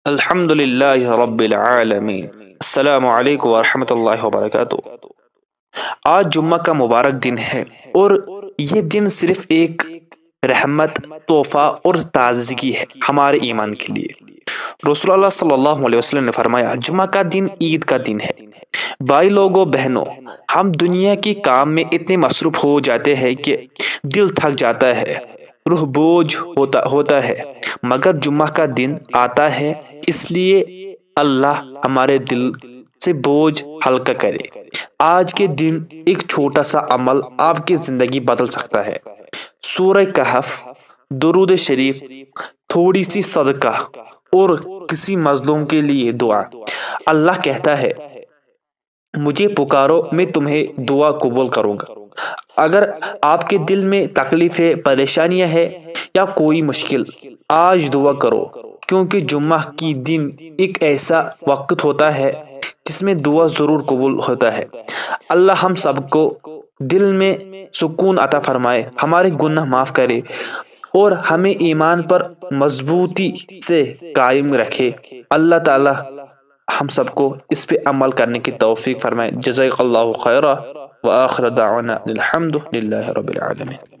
الحمد للہ رب العالمین۔ السلام علیکم ورحمۃ اللہ وبرکاتہ۔ آج جمعہ کا مبارک دن ہے اور یہ دن صرف ایک رحمت، تحفہ اور تازگی ہے ہمارے ایمان کے لیے۔ رسول اللہ صلی اللہ علیہ وسلم نے فرمایا، جمعہ کا دن عید کا دن ہے۔ بھائی لوگوں، بہنوں، ہم دنیا کے کام میں اتنے مصروف ہو جاتے ہیں کہ دل تھک جاتا ہے، روح بوجھ ہوتا ہے، مگر جمعہ کا دن آتا ہے اس لیے اللہ ہمارے دل سے بوجھ ہلکا کرے۔ آج کے دن ایک چھوٹا سا عمل آپ کی زندگی بدل سکتا ہے۔ سورہ کہف، درود شریف، تھوڑی سی صدقہ اور کسی مظلوم کے لیے دعا۔ اللہ کہتا ہے، مجھے پکارو، میں تمہیں دعا قبول کروں گا۔ اگر آپ کے دل میں تکلیفیں، پریشانیاں ہیں یا کوئی مشکل، آج دعا کرو، کیونکہ جمعہ کی دن ایک ایسا وقت ہوتا ہے جس میں دعا ضرور قبول ہوتا ہے۔ اللہ ہم سب کو دل میں سکون عطا فرمائے، ہمارے گناہ معاف کرے اور ہمیں ایمان پر مضبوطی سے قائم رکھے۔ اللہ تعالی ہم سب کو اس پہ عمل کرنے کی توفیق فرمائے۔ جزاک اللہ خیرہ، وآخر دعوانا الحمد للہ رب العالمین۔